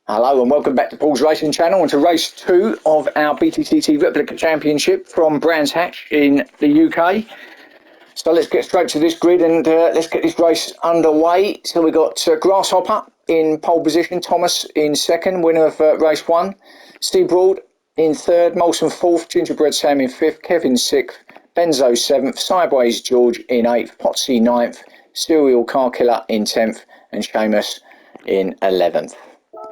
Hello and welcome back to Paul's Racing Channel and to race 2 of our BTCT Replica Championship from Brands Hatch in the UK. So let's get straight to this grid and let's get this race underway. So we've got Grasshopper in pole position, Thomas in second, winner of race 1, Seabroad in third, Molson fourth, Gingerbread Sam in fifth, Kevin sixth, Benzo seventh, Sideways George in eighth, Potsy ninth, Serial Car Killer in 10th and Seamus in 11th.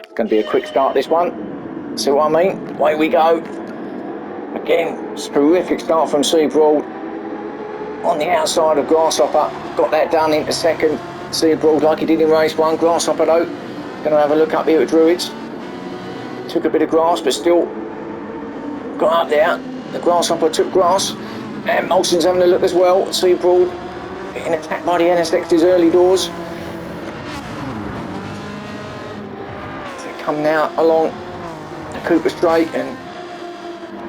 It's going to be a quick start, this one. See what I mean? Away we go. Again, it's a terrific start from Seabroad. On the outside of Grasshopper. Got that done into second. Seabroad like he did in race 1. Grasshopper though, going to have a look up here at Druids. Took a bit of grass, but still got up there. The Grasshopper took grass. And Molson's having a look as well. Seabroad getting attacked by the NSX's early doors. Come now along the Cooper Straight and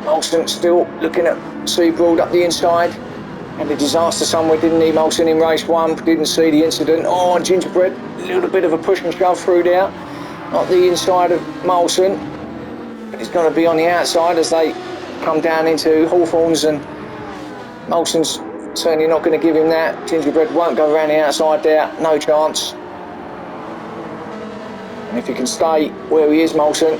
Molson still looking at Seabroad up the inside. Had a disaster somewhere, didn't he, Molson, in race 1? Didn't see the incident. Oh, and Gingerbread, a little bit of a push and shove through there. Not the inside of Molson, but he's going to be on the outside as they come down into Hawthorns, and Molson's certainly not going to give him that. Gingerbread won't go around the outside there, no chance. And if he can stay where he is, Molson,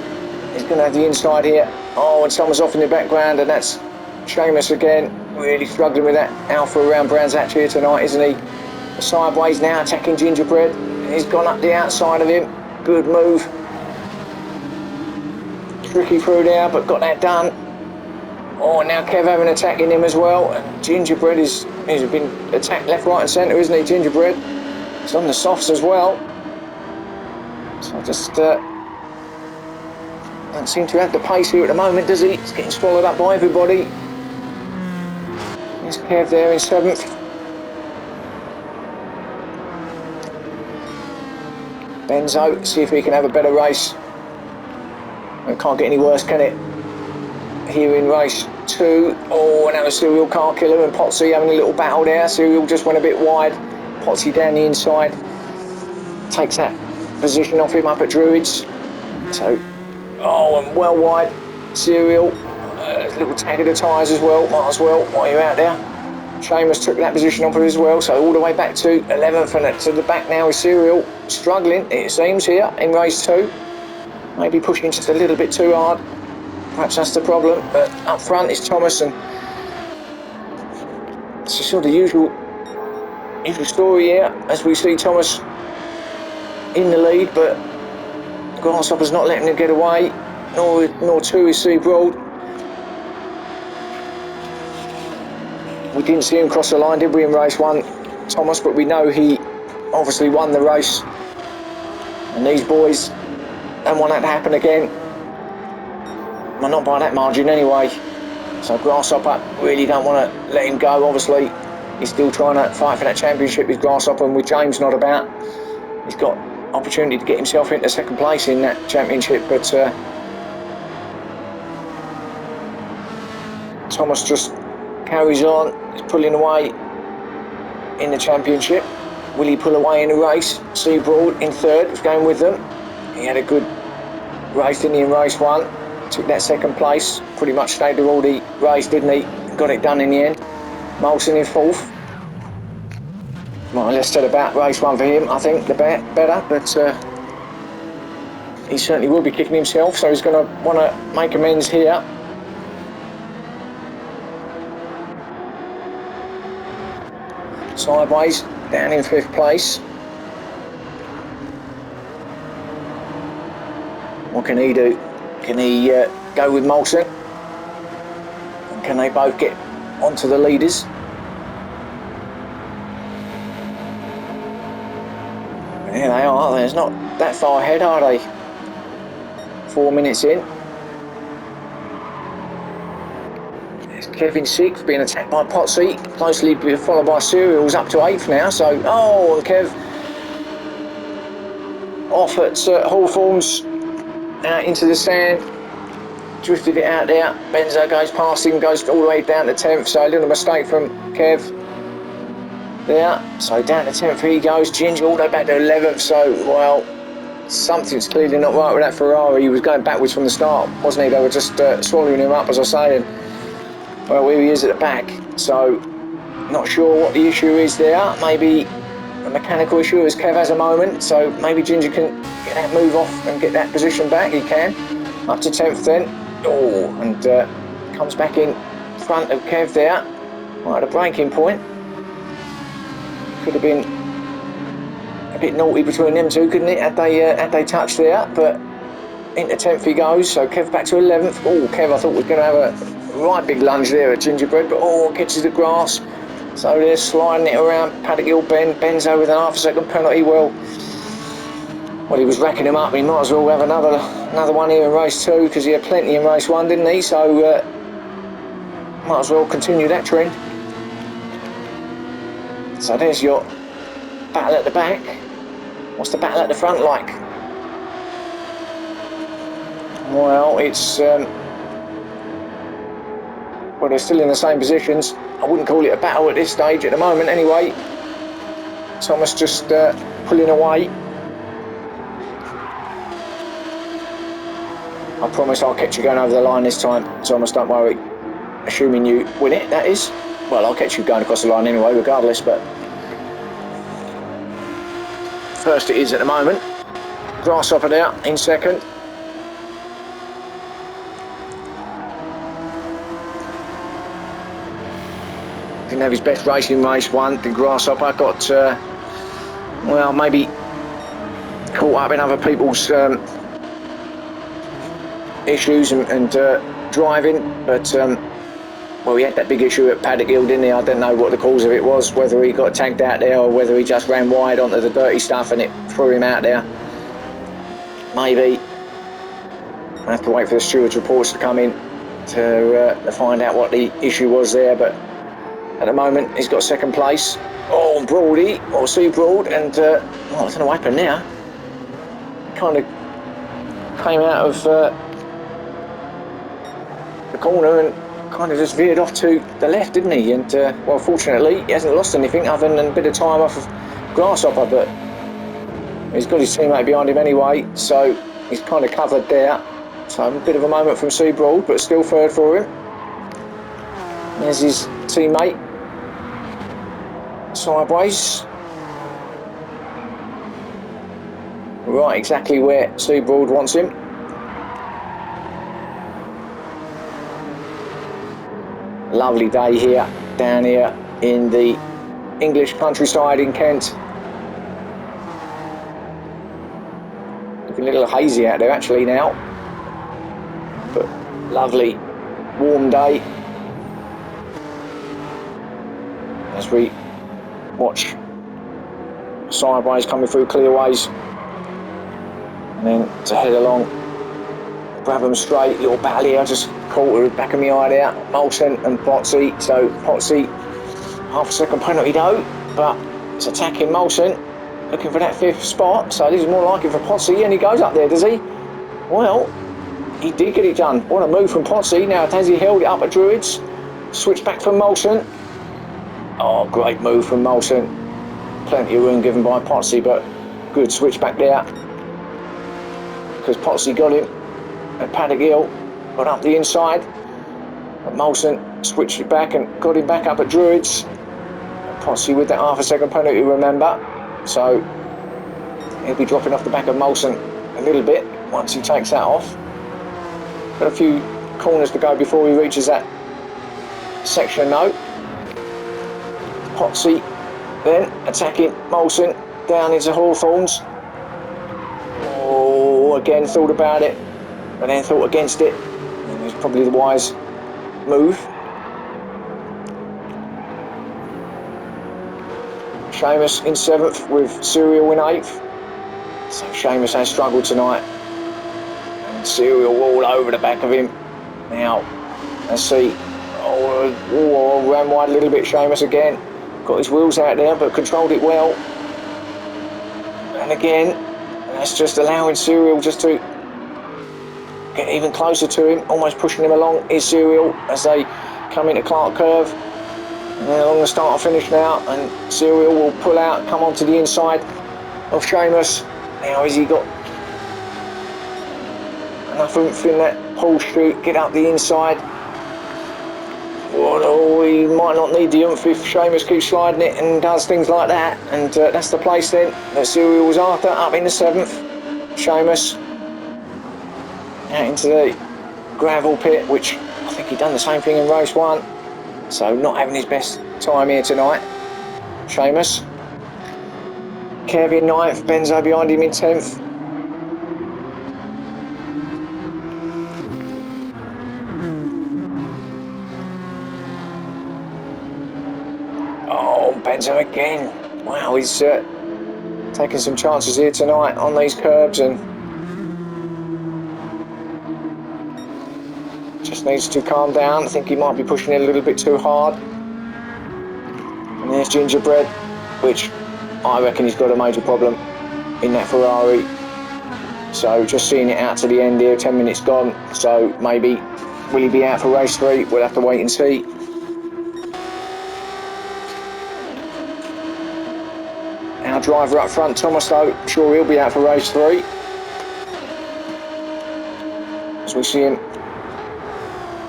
he's going to have the inside here. Oh, and someone's off in the background, and that's Seamus again. Really struggling with that alpha around Brands Hatch here tonight, isn't he? Sideways now attacking Gingerbread. He's gone up the outside of him. Good move. Tricky through there, but got that done. Oh, now Kev having attacking him as well. And Gingerbread he's been attacked left, right and centre, isn't he, Gingerbread? He's on the softs as well. So just don't seem to have the pace here at the moment, does he? He's getting swallowed up by everybody. There's Kev there in 7th. Benzo, see if he can have a better race. It can't get any worse, can it? Here in race 2. Oh, and that was Serial Car Killer and Potsy having a little battle there. Serial just went a bit wide. Potsy down the inside. Takes that position off him up at Druids. So, oh, and well wide. Serial. Little tag of the tyres as well. Might as well while you're out there. Seamus took that position off him as well. So all the way back to 11th, and to the back now is Serial. Struggling, it seems, here in race 2. Maybe pushing just a little bit too hard. Perhaps that's the problem. But up front is Thomas, and it's a sort of usual story here as we see Thomas in the lead, but Grasshopper's not letting him get away, nor too is Seabroad. We didn't see him cross the line, did we, in race 1, Thomas, but we know he obviously won the race, and these boys don't want that to happen again. Well, not by that margin anyway. So Grasshopper really don't want to let him go. Obviously he's still trying to fight for that championship with Grasshopper, and with James not about, he's got opportunity to get himself into 2nd place in that championship, but Thomas just carries on. He's pulling away in the championship. Will he pull away in the race? Seabroad in 3rd was going with them. He had a good race, didn't he, in race 1? Took that 2nd place. Pretty much stayed there all the race, didn't he? Got it done in the end. Molson in 4th. More or less said about race 1 for him, I think, the better, but he certainly will be kicking himself, so he's going to want to make amends here. Sideways, down in 5th place. What can he do? Can he go with Molson? And can they both get onto the leaders? There they are. There's not that far ahead, are they? 4 minutes in. There's Kevin 6th being attacked by Potsy, closely followed by Serials up to 8th now. So, oh, and Kev off at Hawthorns, out into the sand, drifted it out there. Benzo goes past him, goes all the way down to 10th. So a little mistake from Kev there. So down to 10th he goes. Ginger all the way back to 11th. So, well, something's clearly not right with that Ferrari. He was going backwards from the start, wasn't he? They were just swallowing him up, as I say, and well, here he is at the back. So, not sure what the issue is there. Maybe a mechanical issue, as Kev has a moment. So maybe Ginger can get that move off and get that position back. He can. Up to 10th then. Oh, and comes back in front of Kev there. Right at a braking point. Could have been a bit naughty between them two, couldn't it? Had they touched there, but into 10th he goes. So Kev back to 11th. Oh, Kev, I thought we were going to have a right big lunge there at Gingerbread, but oh, catches the grass. So they're sliding it around Paddock Hill Bend. Bends over with an half a second penalty. Well, he was racking him up. He might as well have another one here in race 2 because he had plenty in race 1, didn't he? So might as well continue that trend. So there's your battle at the back. What's the battle at the front like? Well, it's well, they're still in the same positions. I wouldn't call it a battle at this stage at the moment anyway. Thomas just pulling away. I promise I'll catch you going over the line this time, Thomas, don't worry. Assuming you win it, that is. Well, I'll catch you going across the line anyway, regardless, but first it is at the moment. Grasshopper there in second. Didn't have his best race in race 1. The Grasshopper got, well, maybe caught up in other people's issues and driving, but well, he had that big issue at Paddock Hill, didn't he? I don't know what the cause of it was, whether he got tagged out there or whether he just ran wide onto the dirty stuff and it threw him out there. Maybe. I have to wait for the stewards' reports to come in to find out what the issue was there, but at the moment he's got second place. Oh, Broady, or C Broad, and well, I don't know what happened there. Kind of came out of the corner and kind of just veered off to the left, didn't he? And well, fortunately he hasn't lost anything other than a bit of time off of Grasshopper, but he's got his teammate behind him anyway, so he's kind of covered there. So a bit of a moment from C Broad, but still third for him. There's his teammate sideways, right exactly where C Broad wants him. Lovely day here, down here in the English countryside in Kent. Looking a little hazy out there actually now, but lovely warm day as we watch sideways coming through clearways, and then to head along Brabham Straight. Little battle here, just caught with the back of my eye there. Molson and Potsy. So Potsy, half a second penalty though, but it's attacking Molson, looking for that 5th spot. So this is more like it for Potsy, and he goes up there, does he? Well, he did get it done. What a move from Potsy. Now has he held it up at Druids? Switch back from Molson. Oh, great move from Molson. Plenty of room given by Potsy, but good switch back there, because Potsy got him at Paddock Hill, got up the inside, but Molson switched it back and got him back up at Druids. Potsy with that half a second penalty, remember, so he'll be dropping off the back of Molson a little bit once he takes that off. Got a few corners to go before he reaches that section though. Potsy then attacking Molson down into Hawthorns. Oh, again thought about it, but then thought against it. And it was probably the wise move. Seamus in 7th with Serial in 8th. So Seamus has struggled tonight. And Serial all over the back of him. Now, let's see. Oh, ran wide a little bit, Seamus again. Got his wheels out there, but controlled it well. And again, that's just allowing Serial just to get even closer to him, almost pushing him along is Serial as they come into Clark Curve. And they're along the start and finish now, and Serial will pull out, come onto the inside of Seamus. Now has he got enough oomph in that pull chute, get up the inside. Oh, he might not need the oomph if Seamus keeps sliding it and does things like that. And that's the place then. Let's see who he was after, up in the 7th. Seamus out into the gravel pit, which I think he'd done the same thing in race 1. So not having his best time here tonight. Seamus. Kev in 9th, Benzo behind him in 10th. Oh, Benzo again. Wow, he's taking some chances here tonight on these curbs and just needs to calm down. I think he might be pushing it a little bit too hard. And there's Gingerbread, which I reckon he's got a major problem in that Ferrari. So just seeing it out to the end here, 10 minutes gone. So maybe, will he be out for race 3? We'll have to wait and see. Our driver up front, Thomas, though, I'm sure he'll be out for race 3. As we see him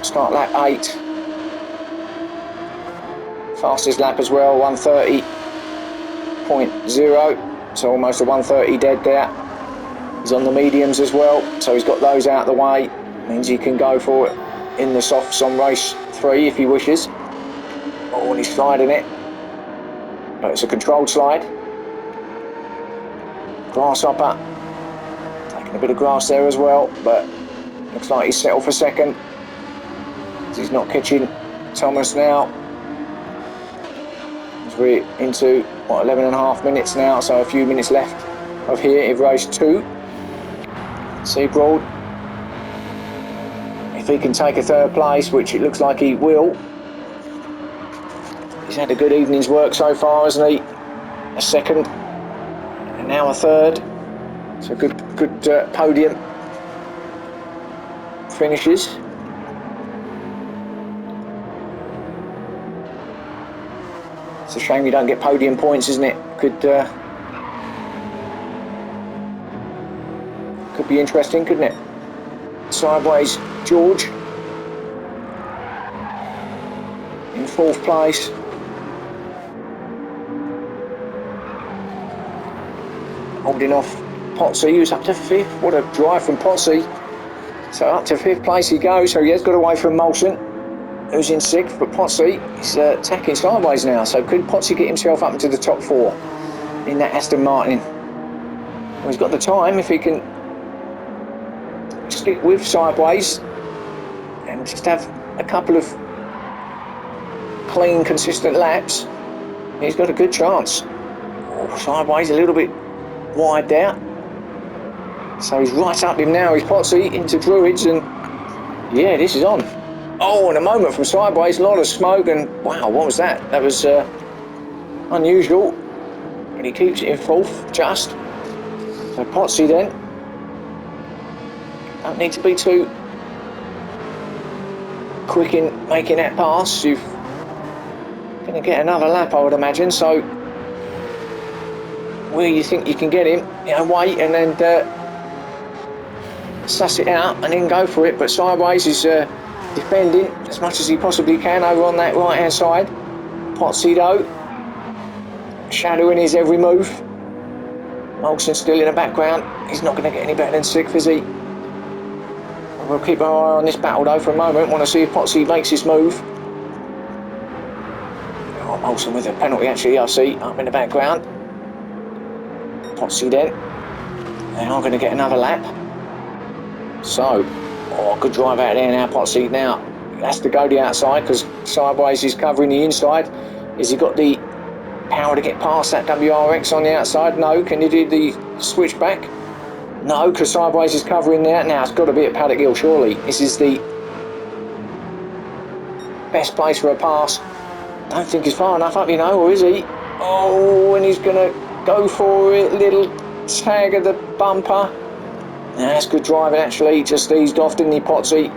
start lap 8. Fastest lap as well, 1:30.0. So almost a 1:30 dead there. He's on the mediums as well, so he's got those out of the way. Means he can go for it in the softs on race 3 if he wishes. Oh, and he's sliding it. But it's a controlled slide. Grasshopper. Taking a bit of grass there as well, but looks like he's settled for 2nd. He's not catching Thomas now. As we're into, 11.5 minutes now, so a few minutes left of here in race 2. Seabroad, if he can take a 3rd place, which it looks like he will. He's had a good evening's work so far, hasn't he? A 2nd, and now a 3rd. So good podium finishes. It's a shame you don't get podium points, isn't it? Could be interesting, couldn't it? Sideways, George in 4th place. Holding off Potsy, who's up to 5th. What a drive from Potsy. So up to 5th place he goes. So he has got away from Molson, who's in 6th. But Potsy is tacking sideways now. So could Potsy get himself up into the top 4 in that Aston Martin? Well, he's got the time if he can stick with sideways and just have a couple of clean, consistent laps. He's got a good chance. Oh, sideways a little bit wide there. So he's right up him now. He's Potsy into Druids, and yeah, this is on. Oh, and a moment from sideways, a lot of smoke, and wow, what was that? That was unusual. But he keeps it in 4th, just. So Potsy then. Don't need to be too quick in making that pass. You're going to get another lap, I would imagine. So where you think you can get him, wait and then suss it out and then go for it. But sideways is defending as much as he possibly can over on that right hand side. Potsy though, shadowing his every move. Molson still in the background. He's not going to get any better than 6th, is he? We'll keep our eye on this battle though for a moment. Want to see if Potsy makes his move. Oh, Molson with a penalty actually, I see, up in the background. Potsy then. They are going to get another lap. So, oh, good drive out there now, Potsy. Now, he has to go the outside because sideways is covering the inside. Has he got the power to get past that WRX on the outside? No. Can he do the switchback? No, because sideways is covering there. Now, it's got to be at Paddock Hill, surely. This is the best place for a pass. Don't think he's far enough up, or is he? Oh, and he's going to go for it. Little tag of the bumper. That's good driving, actually. Just eased off, didn't he, Potsy?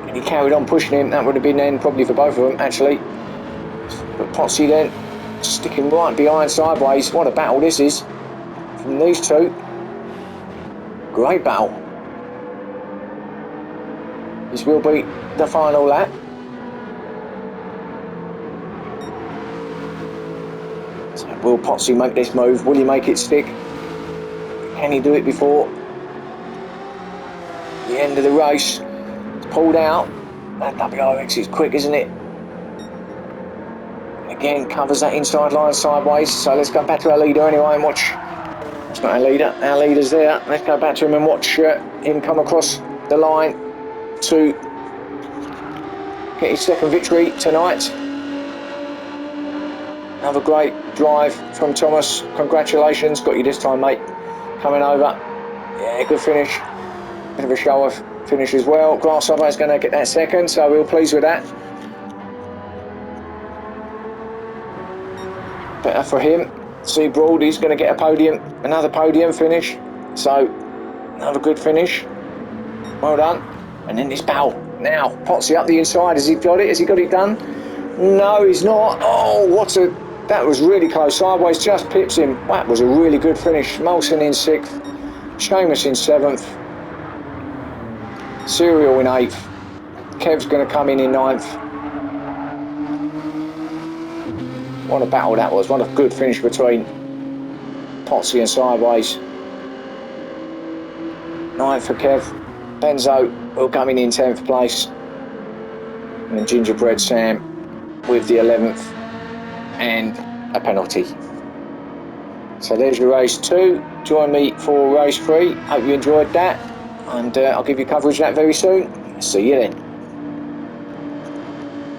And he carried on pushing him. That would have been the end probably for both of them, actually. But Potsy then sticking right behind sideways. What a battle this is from these two. Great battle. This will be the final lap. So will Potsy make this move? Will he make it stick? Can he do it before the end of the race? It's pulled out. That WRX is quick, isn't it? Again, covers that inside line sideways. So let's go back to our leader anyway and watch. That's not our leader. Our leader's there. Let's go back to him and watch him come across the line to get his second victory tonight. Another great drive from Thomas. Congratulations. Got you this time, mate. Coming over. Yeah, good finish. Bit of a show-off finish as well. Grasshopper is going to get that second, so we're pleased with that. Better for him. Seabroad is going to get a podium, another podium finish. So, another good finish. Well done. And then this battle. Now, Potsy up the inside. Has he got it? Has he got it done? No, he's not. Oh, that was really close. Sideways just pips him. That was a really good finish. Molson in 6th. Seamus in 7th. Serial in 8th. Kev's going to come in 9th. What a battle that was. What a good finish between Potsy and Sideways. 9th for Kev. Benzo will come in 10th place. And then Gingerbread Sam with the 11th and a penalty. So there's your race 2. Join me for race 3. Hope you enjoyed that. And I'll give you coverage of that very soon. See you then.